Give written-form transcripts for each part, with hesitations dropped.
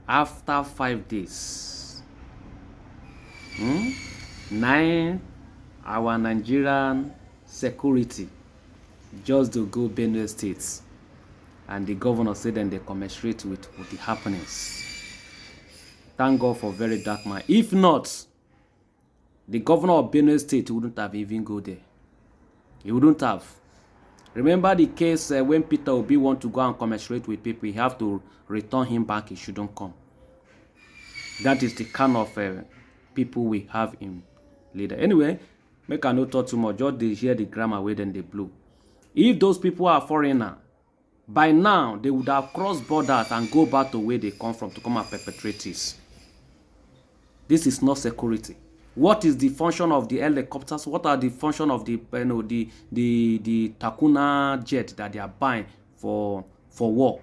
After 5 days, 9 our Nigerian security just to go Benue State, and the governor said then they commensurate with the happenings. Thank God for very dark man. If not, the governor of Benue State wouldn't have even go there. He wouldn't have. Remember the case when Peter Obi want to go and commensurate with people, he have to return him back. He shouldn't come. That is the kind of people we have in leader. Anyway, make I not talk too much. Just they hear the grammar way, then they blow. If those people are foreigner, by now they would have crossed borders and go back to where they come from to come and perpetrate this. This is not security. What is the function of the helicopters? What are the function of the the Takuna jet that they are buying for war?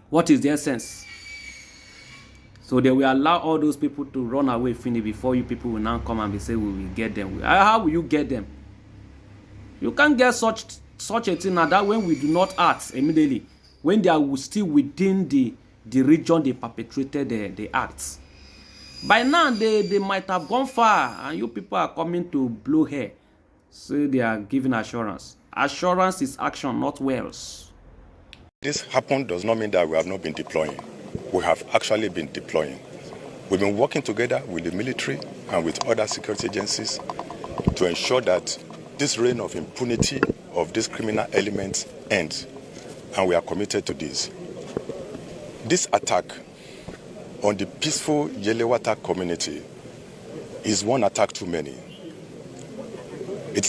What is the essence? So they will allow all those people to run away finish before you people will now come and be say we will get them. How will you get them? You can't get such a thing now that when we do not act immediately, when they are still within the region they perpetrated the acts. By now, they might have gone far, and you people are coming to blow hair. So they are giving assurance. Assurance is action, not words. This happened does not mean that we have not been deploying. We have actually been deploying. We've been working together with the military and with other security agencies to ensure that this reign of impunity of these criminal elements ends, and we are committed to this. This attack on the peaceful Yelewata community is one attack too many. It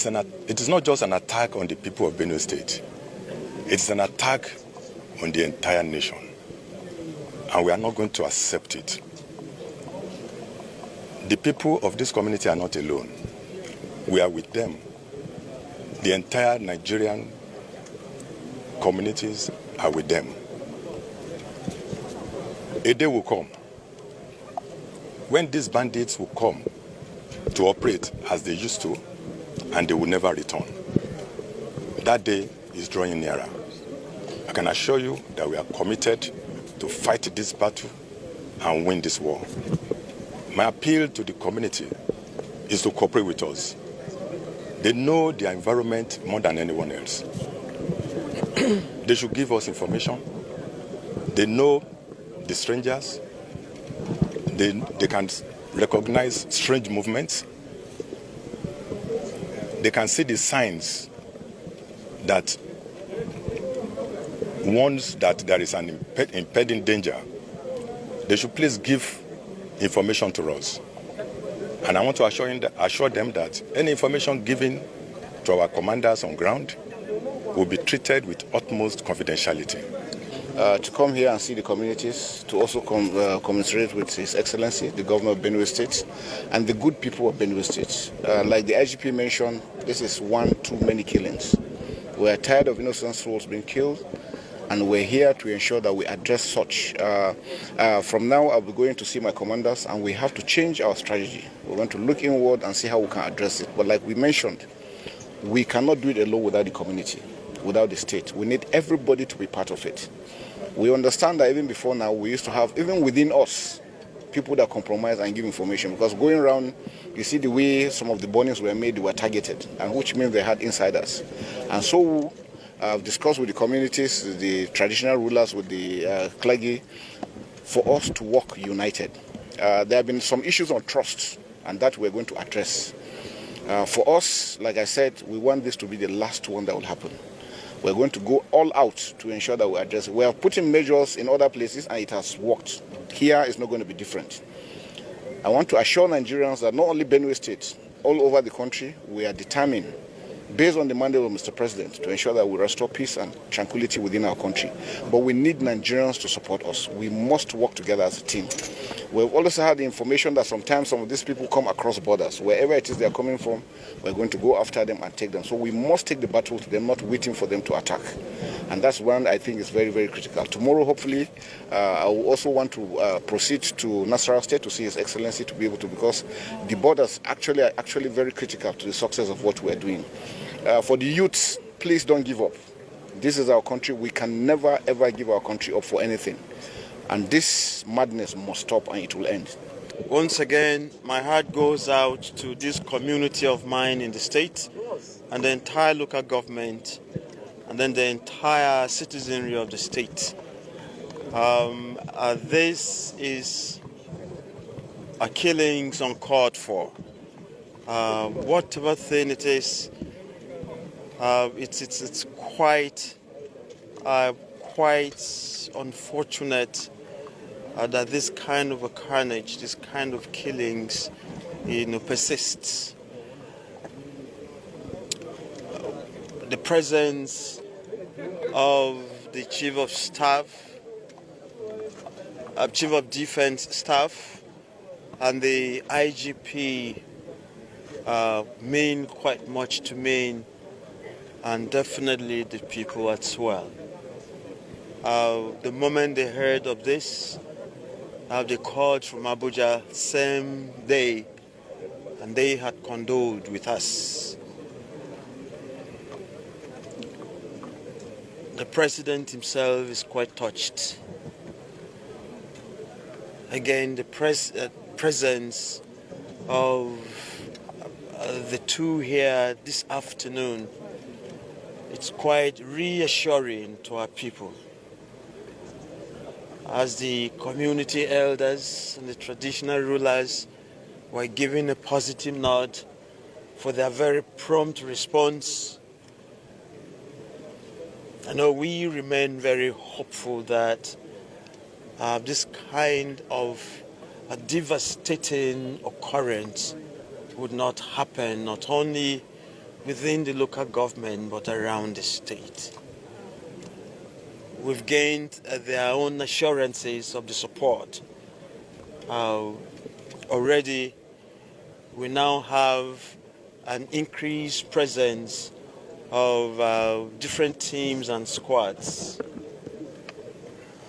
is not just an attack on the people of Benue State. It's an attack on the entire nation. And we are not going to accept it. The people of this community are not alone. We are with them. The entire Nigerian communities are with them. A day will come when these bandits will come to operate as they used to, and they will never return. That day is drawing nearer. I can assure you that we are committed to fight this battle and win this war. My appeal to the community is to cooperate with us. They know their environment more than anyone else. They should give us information. They know the strangers. They can recognize strange movements. They can see the signs that warns that there is an impending danger. They should please give information to us. And I want to assure them that any information given to our commanders on ground will be treated with utmost confidentiality. To come here and see the communities, to also commiserate with His Excellency, the Governor of Benue State, and the good people of Benue State. Like the IGP mentioned, this is one too many killings. We are tired of innocent souls being killed, and we're here to ensure that we address such. From now, I'll be going to see my commanders, and we have to change our strategy. We're going to look inward and see how we can address it. But like we mentioned, we cannot do it alone without the community, without the state. We need everybody to be part of it. We understand that even before now, we used to have, even within us, people that compromise and give information. Because going around, you see the way some of the burnings were made, they were targeted, and which means they had insiders. And so I've discussed with the communities, the traditional rulers, with the clergy, for us to work united. There have been some issues on trust, and that we're going to address. For us, like I said, we want this to be the last one that will happen. We're going to go all out to ensure that we address it. We are putting measures in other places, and it has worked. Here is not going to be different. I want to assure Nigerians that not only Benue State, all over the country, we are determined, based on the mandate of Mr. President, to ensure that we restore peace and tranquility within our country. But we need Nigerians to support us. We must work together as a team. We've also had the information that sometimes some of these people come across borders. Wherever it is they're coming from, we're going to go after them and take them. So we must take the battle to them, not waiting for them to attack. And that's one I think is very, very critical. Tomorrow, hopefully, I will also want to proceed to Nasarawa State to see His Excellency, to be able to, because the borders are actually very critical to the success of what we're doing. For the youths, please don't give up. This is our country. We can never, ever give our country up for anything. And this madness must stop and it will end. Once again, my heart goes out to this community of mine in the state and the entire local government and then the entire citizenry of the state. This is a killings uncalled for. Whatever thing it is, it's quite unfortunate that this kind of a carnage, this kind of killings, persists. The presence of the Chief of Staff, Chief of Defense Staff, and the IGP mean quite much to me, and definitely the people as well. The moment they heard of this, they called from Abuja same day, and they had condoled with us. The president himself is quite touched. Again, the presence of the two here this afternoon, it's quite reassuring to our people. As the community elders and the traditional rulers were giving a positive nod for their very prompt response, I know we remain very hopeful that this kind of a devastating occurrence would not happen, not only within the local government, but around the state. We've gained their own assurances of the support. Already, we now have an increased presence of different teams and squads.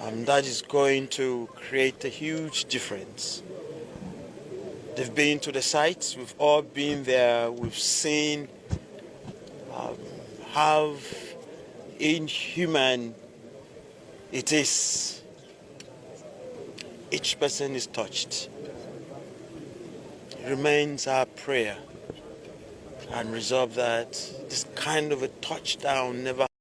That is going to create a huge difference. They've been to the sites, we've all been there, we've seen how inhuman it is. Each person is touched. It remains our prayer and resolve that this kind of a touchdown never